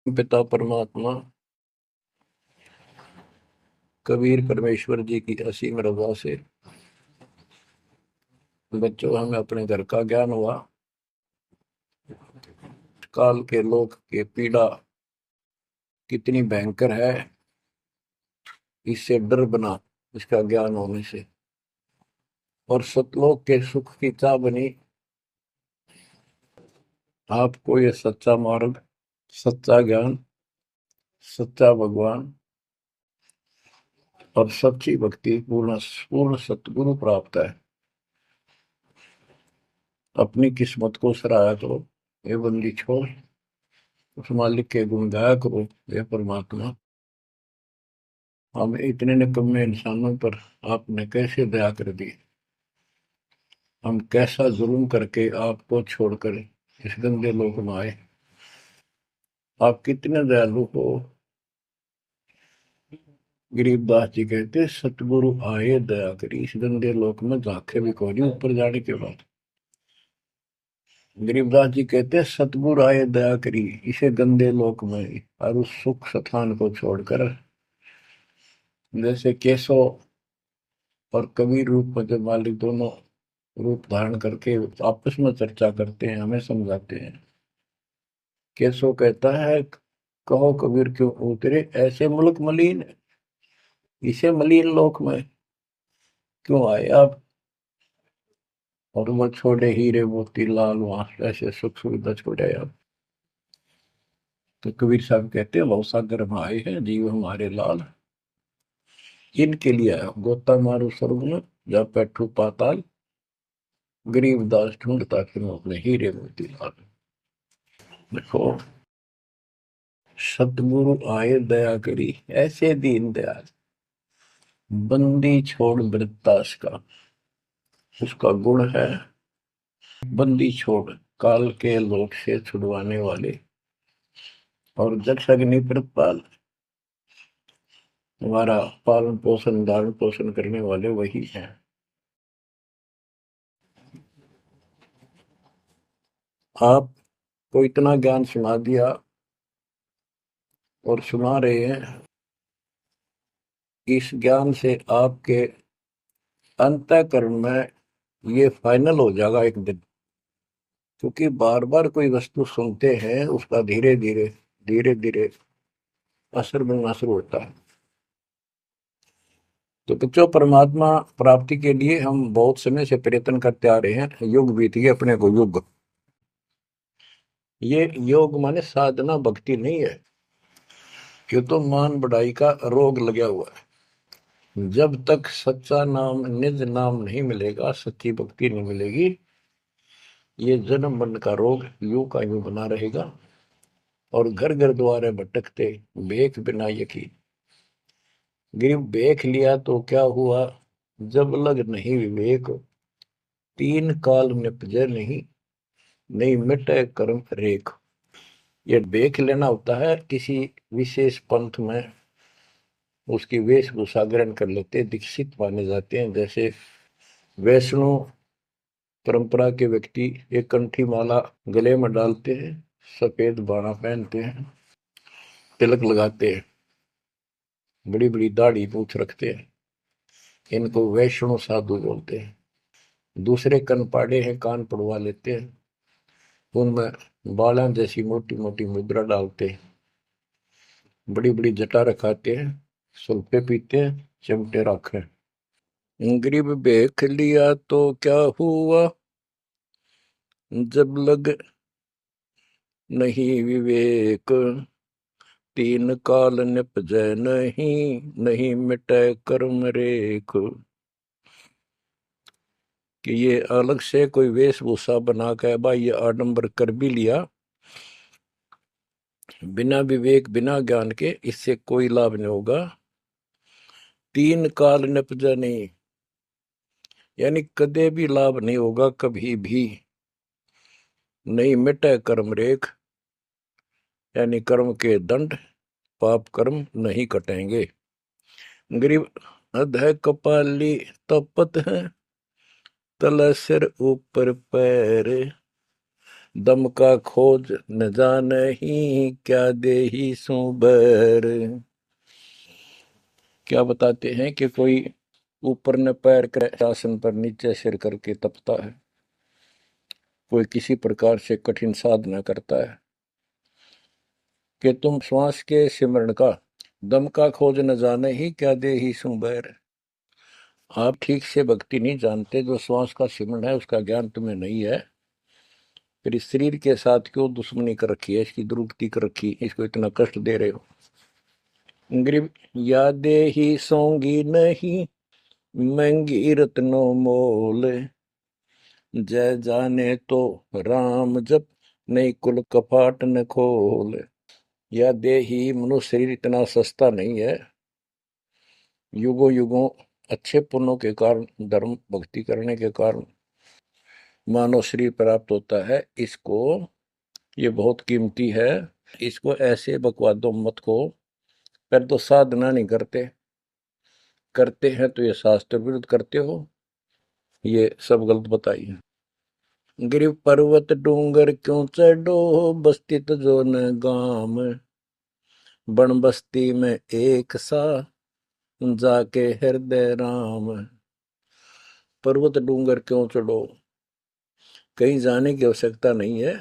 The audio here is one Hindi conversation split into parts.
पिता परमात्मा कबीर परमेश्वर जी की असीम रजा से बच्चों हमें अपने घर का ज्ञान हुआ। काल के लोक के पीड़ा कितनी भयंकर है, इससे डर बना इसका ज्ञान होने से। और सतलोक के सुख की चाह बनी आपको ये सच्चा मार्ग, सच्चा ज्ञान, सच्चा भगवान और सच्ची भक्ति पूर्ण पूर्ण सतगुरु प्राप्त है। अपनी किस्मत को सराहा करो, ये बंदी छोड़, उस मालिक के गुण गाया करो। ये परमात्मा, हम इतने निकम्मे इंसानों पर आपने कैसे दया कर दी। हम कैसा जुल्म करके आपको छोड़कर इस गंदे लोक में आए। आप कितने दयालु हो। गरीबदास जी कहते सतगुरु आए दया करी, इस गंदे लोक में झांके भी कोई नहीं ऊपर जाने के बाद। गरीबदास जी कहते सतगुरु आए दया करी इसे गंदे लोक में, और उस सुख स्थान को छोड़कर जैसे केशव और कबीर रूप में जब मालिक दोनों रूप धारण करके आपस में चर्चा करते हैं, हमें समझाते हैं। केशव कहता है कहो कबीर क्यों उतरे ऐसे मुल्क मलिन, इसे मलिन लोक में क्यों आए आप। और वो छोड़े हीरे मोती लाल वहां ऐसे सुख सुविधा छोड़े आप। तो कबीर साहब कहते हैं भवसागर में आए हैं जीव हमारे लाल, इनके लिए आया गोता मारू स्वर्ग में जा बैठू पाताल, गरीबदास ढूंढता फिर अपने हीरे मोती लाल। देखो, सतगुरु आए दया करी ऐसे दीन दयाल, बंदी छोड़ वृत्तास का उसका गुण है। बंदी छोड़ काल के लोक से छुड़वाने वाले और जक्ष अग्नि प्रतपाल, हमारा पालन पोषण धारण पोषण करने वाले वही हैं। आपको इतना ज्ञान सुना दिया और सुना रहे हैं। इस ज्ञान से आपके अंतःकरण में ये फाइनल हो जाएगा एक दिन, क्योंकि बार बार कोई वस्तु सुनते हैं उसका धीरे धीरे धीरे धीरे असर बनना शुरू होता है। तो बच्चों, परमात्मा प्राप्ति के लिए हम बहुत समय से प्रयत्न करते आ रहे हैं। युग बीत गए अपने को युग। ये योग माने साधना भक्ति नहीं है, ये तो मान बढ़ाई का रोग लगा हुआ है। जब तक सच्चा नाम निज नाम नहीं मिलेगा, सच्ची भक्ति नहीं मिलेगी, ये जन्म मरण का रोग यूं का यूं बना रहेगा। और घर घर द्वारे भटकते बेख बिना यकीन। गिर बेख लिया तो क्या हुआ, जब लग नहीं विवेक, तीन काल निपजे नहीं, नहीं मिटे कर्म रेख। ये बेख लेना होता है किसी विशेष पंथ में, उसकी वेशभूषा ग्रहण कर लेते, दीक्षित माने जाते हैं। जैसे वैष्णव परंपरा के व्यक्ति एक कंठी माला गले में डालते हैं, सफेद बाणा पहनते हैं, तिलक लगाते हैं, बड़ी बड़ी दाढ़ी पूछ रखते हैं, इनको वैष्णव साधु बोलते हैं। दूसरे कनपाड़े हैं, कान पड़वा लेते हैं, उनमें बाला जैसी मोटी मोटी मुद्रा डालते हैं, बड़ी बड़ी जटा रखाते हैं, सुल्फे पीते हैं, चिमटे रखे। गरीब देख लिया तो क्या हुआ, जब लग नहीं विवेक, तीन काल निपजै नहीं, नहीं मिटे कर्म रेख। कि ये अलग से कोई वेशभूषा बना के भाई ये आडंबर कर भी लिया, बिना विवेक बिना ज्ञान के इससे कोई लाभ नहीं होगा। तीन काल निपजा नहीं, यानी कदे भी लाभ नहीं होगा, कभी भी नहीं मिटे कर्म रेख, यानी कर्म के दंड पाप कर्म नहीं कटेंगे। गरीब अधः कपाली तपत है, तला सिर ऊपर पैर, दम का खोज न जानही, क्या देही सो बर। क्या बताते हैं कि कोई ऊपर न पैर कर आसन पर नीचे सिर करके तपता है, कोई किसी प्रकार से कठिन साधना करता है कि तुम श्वास के सिमरण का दम का खोज न जाने ही, क्या दे ही सुबैर। आप ठीक से भक्ति नहीं जानते, जो श्वास का सिमरण है उसका ज्ञान तुम्हें नहीं है, फिर इस शरीर के साथ क्यों दुश्मनी कर रखी है, इसकी दुरुक्ति कर रखी, इसको इतना कष्ट दे रहे हो। गरीब यादे ही सोंगी नहीं, महंगी रत्नों मोल। जय जाने तो राम जप, नहीं कुल कपाट न खोल। या दे ही मनुष्य शरीर इतना सस्ता नहीं है, युगों युगों अच्छे पुण्यों के कारण, धर्म भक्ति करने के कारण मानव शरीर प्राप्त होता है। इसको, ये बहुत कीमती है, इसको ऐसे बकवादों मत को। पर तो साधना नहीं करते, करते हैं तो ये शास्त्र विरुद्ध करते हो, ये सब गलत बताइए। गिर पर्वत डूंगर क्यों चढ़ो, बस्ती तो जो न गाम। बन बस्ती में एक सा, जाके हृदय राम। पर्वत डूंगर क्यों चढ़ो, कहीं जाने की आवश्यकता नहीं है।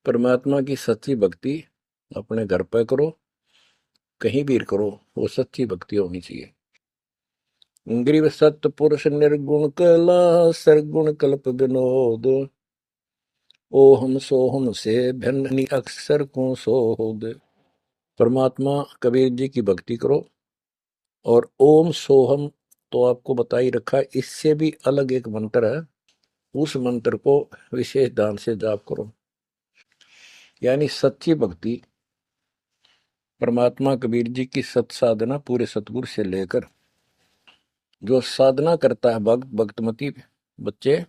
परमात्मा की सच्ची भक्ति अपने घर पर करो, कहीं भी करो, वो सच्ची भक्ति होनी चाहिए। ग्रीव सत्य पुरुष निर्गुण कला, सरगुण कल्प विनोद। ओहम सोहम से भिन्न अक्षर को सोद। परमात्मा कबीर जी की भक्ति करो, और ओम सोहम तो आपको बता ही रखा है, इससे भी अलग एक मंत्र है, उस मंत्र को विशेष ध्यान से जाप करो। यानी सच्ची भक्ति, परमात्मा कबीर जी की सत साधना पूरे सतगुरु से लेकर, जो साधना करता है भक्त भक्तमती बच्चे,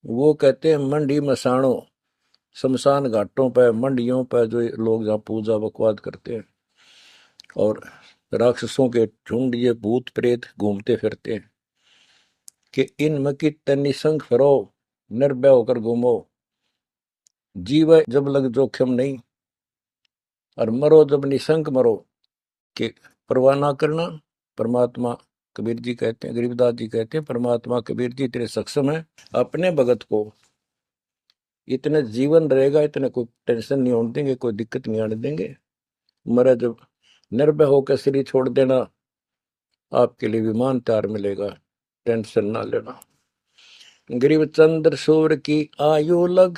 वो कहते हैं मंडी मसाणों, शमशान घाटों पर, मंडियों पर, जो लोग जहाँ पूजा बकवाद करते हैं, और राक्षसों के झुंड, ये भूत प्रेत घूमते फिरते हैं, कि इन की निसंग फिरो, निर्भय होकर घूमो, जीव जब लग जोखिम नहीं, और मरो जब निसंक मरो, कि परवाह ना करना। परमात्मा कबीर जी कहते हैं, गरीबदास जी कहते हैं, परमात्मा कबीर जी इतने सक्षम है, अपने भगत को इतने जीवन रहेगा, इतने कोई टेंशन नहीं होने देंगे, कोई दिक्कत नहीं आने देंगे। मरा जब निर्भय होकर शरीर छोड़ देना, आपके लिए विमान तैयार मिलेगा, टेंशन ना लेना। गरीब चंद्र सूर्य की आयु लग,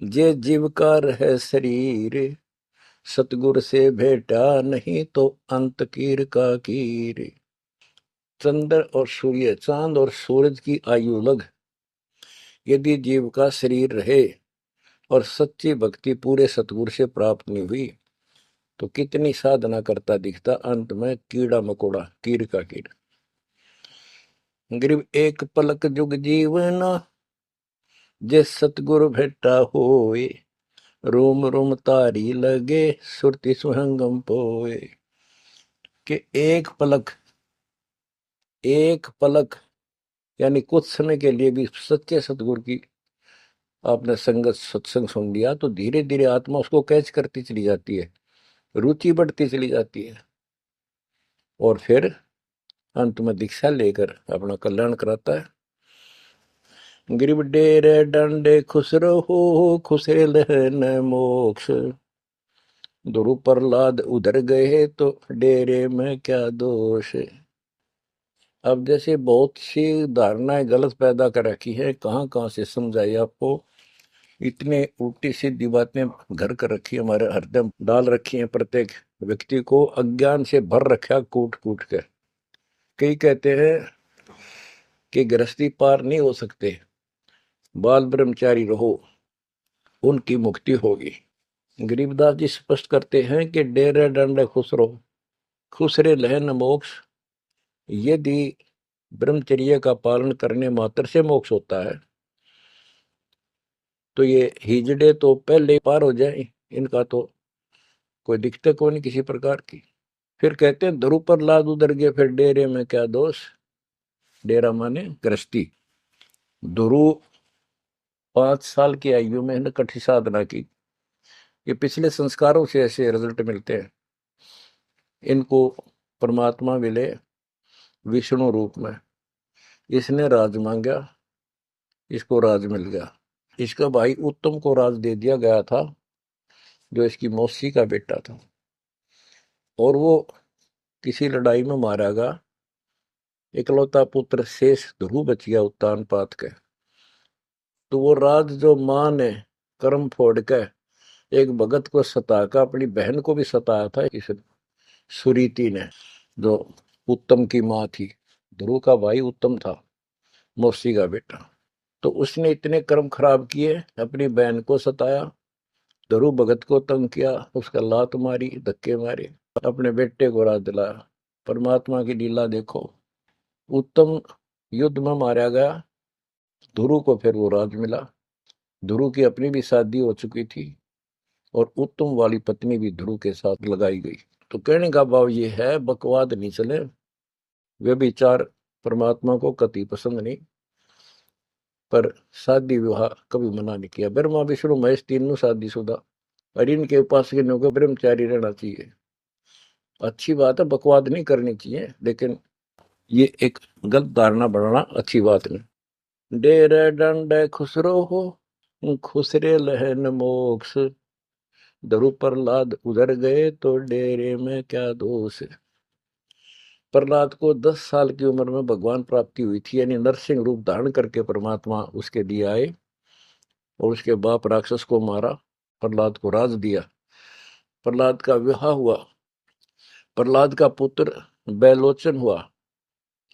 जे जीव का रहे शरीर। सतगुर से भेटा नहीं, तो अंत कीर का कीर। चंद्र और सूर्य, चांद और सूरज की आयु लग, यदि जीव का शरीर रहे और सच्ची भक्ति पूरे सतगुरु से प्राप्त नहीं हुई, तो कितनी साधना करता दिखता, अंत में कीड़ा मकोड़ा, कीर का कीड़। गरीब एक पलक जुग जीवना, जे सतगुरु भेटा होए। रोम रोम तारी लगे, सुरति सुहंगम पोए। कि एक पलक यानी कुछ समय के लिए भी सच्चे सतगुरु की आपने संगत सत्संग सुन लिया, तो धीरे धीरे आत्मा उसको कैच करती चली जाती है, रुचि बढ़ती चली जाती है, और फिर अंत में दीक्षा लेकर अपना कल्याण कराता है। गिरिब डेरे डंडे खुश रहो, खुशे लहन मोक्ष। ध्रुव प्रहलाद उधर गए, तो डेरे में क्या दोष। अब जैसे बहुत सी धारणाएं गलत पैदा कर रखी है, कहाँ कहाँ से समझाई आपको, इतने उल्टी सीधी बातें घर कर रखी है, हमारे हृदय डाल रखी है, प्रत्येक व्यक्ति को अज्ञान से भर रखा कूट कूट के। कई कहते हैं कि गृहस्थी पार नहीं हो सकते, बाल ब्रह्मचारी रहो, उनकी मुक्ति होगी। गरीबदास जी स्पष्ट करते हैं कि डेरे डंडे खुश रहो, खुश रे लहन मोक्ष। यदि ब्रह्मचर्य का पालन करने मात्र से मोक्ष होता है, तो ये हिजड़े तो पहले पार हो जाए, इनका तो कोई दिक्कत को नहीं किसी प्रकार की। फिर कहते हैं ध्रुव पर लाद उधर गए, फिर डेरे में क्या दोष। डेरा माने गृहस्थी, ध्रुव 5 साल की आयु में इन्हें कठिन साधना की। ये पिछले संस्कारों से ऐसे रिजल्ट मिलते हैं। इनको परमात्मा मिले विष्णु रूप में। इसने राज मांगा, इसको राज मिल गया। इसका भाई उत्तम को राज दे दिया गया था, जो इसकी मौसी का बेटा था, और वो किसी लड़ाई में मारा गया। इकलौता पुत्र शेष ध्रुव बच गया उत्तान पात के। तो वो राज जो मां ने कर्म फोड़ के एक भगत को सता कर अपनी बहन को भी सताया था, इस सुरीति ने, जो उत्तम की मां थी। ध्रुव का भाई उत्तम था, मौसी का बेटा। तो उसने इतने कर्म खराब किए, अपनी बहन को सताया, ध्रुव भगत को तंग किया, उसका लात मारी, धक्के मारे, अपने बेटे को राज दिलाया। परमात्मा की लीला देखो। उत्तम युद्ध में मारा गया, ध्रुव को फिर वो राज मिला। ध्रुव की अपनी भी शादी हो चुकी थी, और उत्तम वाली पत्नी भी ध्रुव के साथ लगाई गई। तो कहने का भाव ये है, बकवाद नहीं चले। वे विचार परमात्मा को कति पसंद नहीं, पर शादी विवाह कभी मना नहीं किया। ब्रह्मा विष्णु महेश तीनों शादीशुदा, और इनके उपासक को ब्रह्मचारी रहना चाहिए। अच्छी बात है, बकवाद नहीं करनी चाहिए, लेकिन ये एक गलत धारणा बनाना अच्छी बात नहीं। डेरे डंडे खुसरो हो, खुसरे लहन मोक्ष, ध्रुव प्रहलाद उधर गए तो डेरे में क्या दोष। प्रहलाद को 10 साल की उम्र में भगवान प्राप्ति हुई थी, यानी नरसिंह रूप धारण करके परमात्मा उसके लिए आए, और उसके बाप राक्षस को मारा, प्रहलाद को राज दिया। प्रहलाद का विवाह हुआ, प्रहलाद का पुत्र बैलोचन हुआ,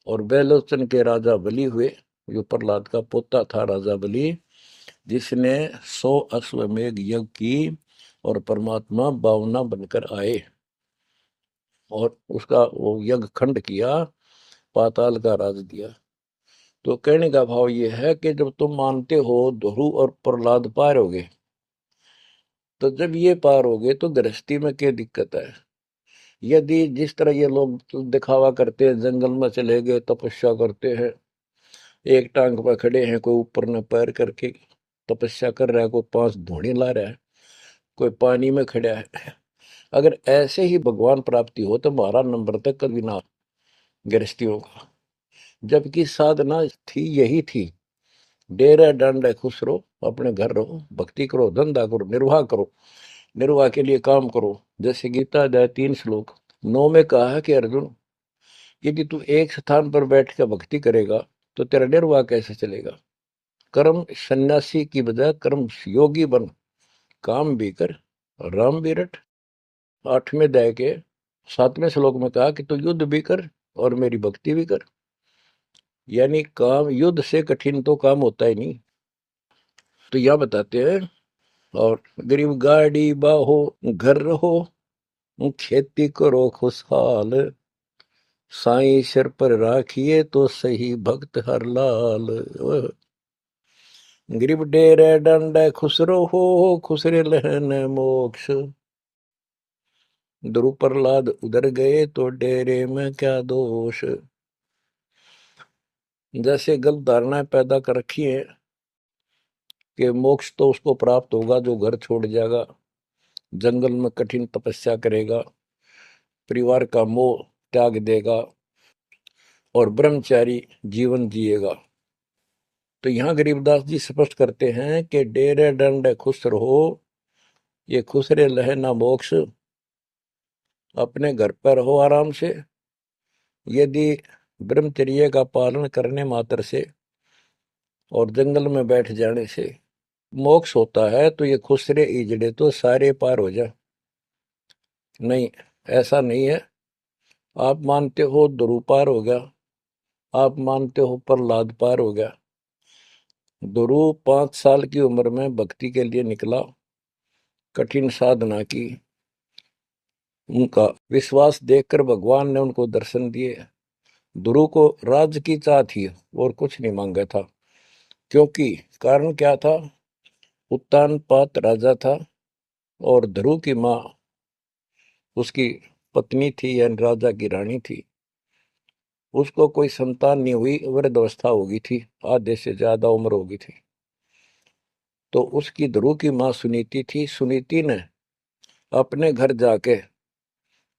और बैलोचन के राजा बलि हुए। जो प्रहलाद का पोता था राजा बलि, जिसने 100 अश्वमेघ यज्ञ की, और परमात्मा बावना बनकर आए, और उसका वो यज्ञ खंड किया, पाताल का राज दिया। तो कहने का भाव ये है कि जब तुम मानते हो ध्रुव और प्रहलाद पार हो गए, तो जब ये पार हो गए तो गृहस्थी में क्या दिक्कत है। यदि जिस तरह ये लोग दिखावा करते हैं, जंगल में चले गए, तपस्या करते हैं, एक टांग पर खड़े हैं, कोई ऊपर न पैर करके तपस्या कर रहा है, कोई 5 धूणी ला रहा है, कोई पानी में खड़ा है, अगर ऐसे ही भगवान प्राप्ति हो तो 12 नंबर तक कभी ना गृहस्थियों का। जबकि साधना थी यही थी, डेरा डंडा खुश रहो, अपने घर रहो, भक्ति करो, धंधा करो, निर्वाह करो, निर्वाह के लिए काम करो। जैसे गीता अध्याय 3 श्लोक 9 में कहा है कि अर्जुन, यदि तू एक स्थान पर बैठ कर भक्ति करेगा तो तेरा निर्वाह कैसे चलेगा। कर्म सन्यासी की बजाय कर्म योगी बन, काम भी कर, राम भी रट। 8वें अध्याय के 7वें श्लोक में कहा कि तू युद्ध भी कर और मेरी भक्ति भी कर। यानी काम, युद्ध से कठिन तो काम होता ही नहीं। तो यह बताते हैं, और गरीब गाड़ी बाहो, घर रहो, खेती करो खुशहाल, साईं सिर पर राखिए तो सही भक्त हर लाल। गरीब डेरे डंडे खुसरो हो, खुसरे लहन मोक्ष, ध्रुव प्रहलाद उधर गए तो डेरे में क्या दोष। जैसे गलत धारणाएं पैदा कर रखी है कि मोक्ष तो उसको प्राप्त होगा जो घर छोड़ जाएगा, जंगल में कठिन तपस्या करेगा, परिवार का मोह त्याग देगा, और ब्रह्मचारी जीवन जिएगा। तो यहाँ गरीबदास जी स्पष्ट करते हैं कि डेरे डंड खुश रहो, ये खुसरे लहे ना मोक्ष, अपने घर पर रहो आराम से। यदि ब्रह्मचर्य का पालन करने मात्र से और जंगल में बैठ जाने से मोक्ष होता है, तो ये खुसरे इजड़े तो सारे पार हो जाए। नहीं, ऐसा नहीं है। आप मानते हो ध्रुव पार हो गया, आप मानते हो प्रहलाद पार हो गया। ध्रुव 5 साल की उम्र में भक्ति के लिए निकला, कठिन साधना की, उनका विश्वास देखकर भगवान ने उनको दर्शन दिए। ध्रुव को राज की चाह थी और कुछ नहीं मांगा था, क्योंकि कारण क्या था, उत्तानपाद राजा था, और ध्रुव की माँ उसकी पत्नी थी, यानी राजा की रानी थी। उसको कोई संतान नहीं हुई, वृद्धावस्था हो गई थी, आधे से ज्यादा उम्र हो गई थी। तो उसकी ध्रुव की माँ सुनीति थी। सुनीति ने अपने घर जाके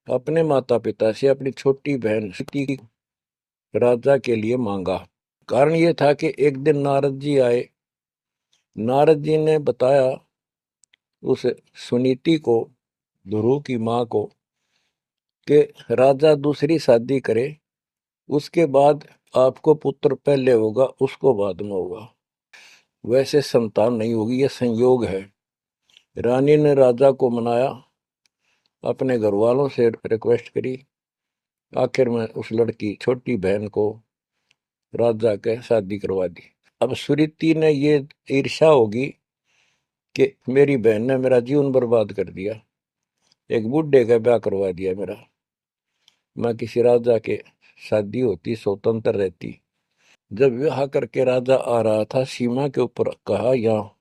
अपने माता पिता से अपनी छोटी बहन सुनीति की राजा के लिए मांगा। कारण ये था कि एक दिन नारद जी आए। नारद जी ने बताया उस सुनीति को, ध्रुव की माँ को, कि राजा दूसरी शादी करे, उसके बाद आपको पुत्र पहले होगा, उसको बाद में होगा, वैसे संतान नहीं होगी, ये संयोग है। रानी ने राजा को मनाया, अपने घर वालों से रिक्वेस्ट करी, आखिर में उस लड़की छोटी बहन को राजा के शादी करवा दी। अब सुरीति ने ये ईर्ष्या होगी कि मेरी बहन ने मेरा जीवन बर्बाद कर दिया, एक बूढ़े का ब्याह करवा दिया मेरा, मैं किसी राजा के शादी होती, स्वतंत्र रहती। जब विवाह करके राजा आ रहा था, सीमा के ऊपर कहा, यहाँ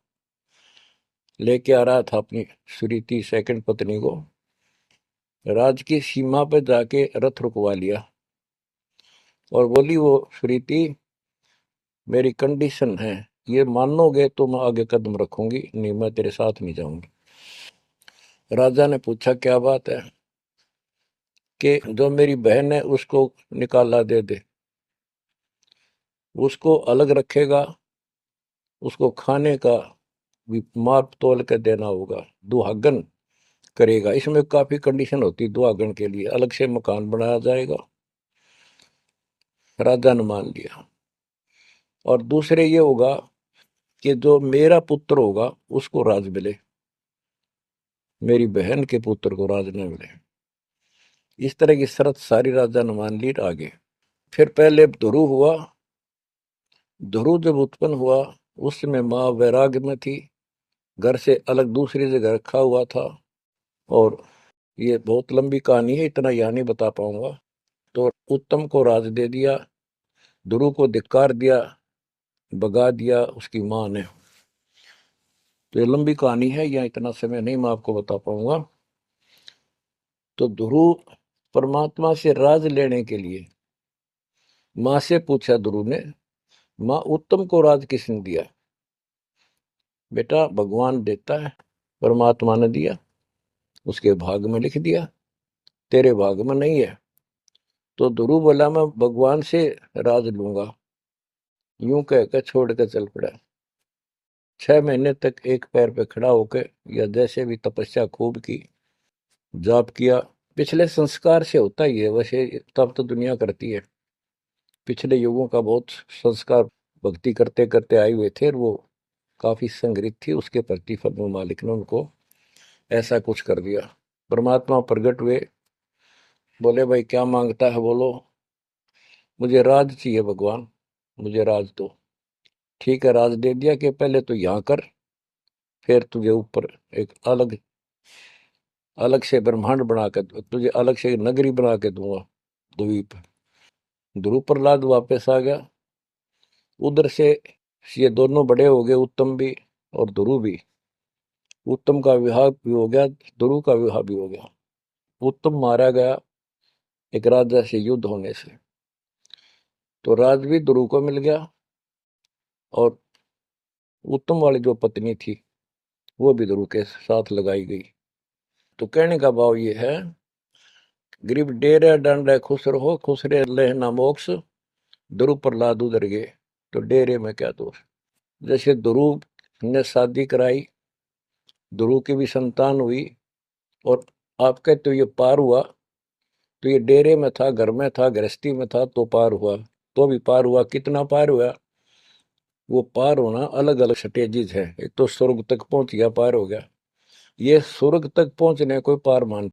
लेके आ रहा था अपनी सुरीति सेकंड पत्नी को, राज की सीमा पर जाके रथ रुकवा लिया और बोली, वो सुरीति मेरी कंडीशन है, ये मानोगे तो मैं आगे कदम रखूंगी, नहीं मैं तेरे साथ नहीं जाऊंगी। राजा ने पूछा, क्या बात है? कि जो मेरी बहन है उसको निकाला दे दे, उसको अलग रखेगा, उसको खाने का भी माप तोल के देना होगा, दुहागन करेगा। इसमें काफी कंडीशन होती, दुहागन के लिए अलग से मकान बनाया जाएगा। राजा ने मान लिया। और दूसरे ये होगा कि जो मेरा पुत्र होगा उसको राज मिले, मेरी बहन के पुत्र को राज न मिले। इस तरह की शर्त सारी राजा ने मान ली। आगे फिर पहले ध्रुव हुआ। ध्रुव जब उत्पन्न हुआ उस समय माँ वैराग्य में थी, घर से अलग दूसरी जगह रखा हुआ था। और ये बहुत लंबी कहानी है, इतना यहाँ नहीं बता पाऊंगा। तो उत्तम को राज दे दिया, ध्रुव को धिक्कार दिया, भगा दिया उसकी माँ ने। तो ये लंबी कहानी है, यहाँ इतना समय नहीं मैं आपको बता पाऊंगा। तो ध्रुव परमात्मा से राज लेने के लिए माँ से पूछा ध्रुव ने, माँ उत्तम को राज किसने दिया? बेटा भगवान देता है, परमात्मा ने दिया, उसके भाग में लिख दिया, तेरे भाग में नहीं है। तो ध्रुव बोला, मैं भगवान से राज लूंगा। यूं कहकर छोड़ कर चल पड़ा। 6 महीने तक एक पैर पे खड़ा होकर, या जैसे भी तपस्या खूब की, जाप किया। पिछले संस्कार से होता ही है, वैसे तब तो दुनिया करती है। पिछले युगों का बहुत संस्कार भक्ति करते करते आए हुए थे, और वो काफी संग्रहित थी, उसके प्रतिफल में मालिक ने उनको ऐसा कुछ कर दिया। परमात्मा प्रकट हुए, बोले, भाई क्या मांगता है बोलो। मुझे राज चाहिए भगवान, मुझे राज दो। ठीक है, राज दे दिया कि पहले तो यहाँ कर, फिर तुझे ऊपर एक अलग अलग से ब्रह्मांड बना के, तुझे अलग से नगरी बना के दूंगा द्वीप। ध्रुव प्रहलाद वापस आ गया। उधर से ये दोनों बड़े हो गए, उत्तम भी और ध्रुव भी। उत्तम का विवाह भी हो गया, ध्रुव का विवाह भी हो गया। उत्तम मारा गया एक राजा से युद्ध होने से, तो राज भी ध्रुव को मिल गया, और उत्तम वाली जो पत्नी थी वो भी ध्रुव के साथ लगाई गई। तो कहने का भाव ये है, गरीब डेरे दंड है खुश रहो, खुश रहे लेना मोक्ष, ध्रुव प्रहलाद उधर गए, तो डेरे में क्या दोष। जैसे ध्रुव ने शादी कराई, ध्रुव की भी संतान हुई, और आप कहते हो ये पार हुआ, तो ये डेरे में था, घर में था, गृहस्थी में था, तो पार हुआ। तो भी पार हुआ, कितना पार हुआ? वो पार होना अलग अलग स्टेजेस है। एक तो स्वर्ग तक पहुंच गया, पार हो गया। ये स्वर्ग तक पहुंचने कोई पार मान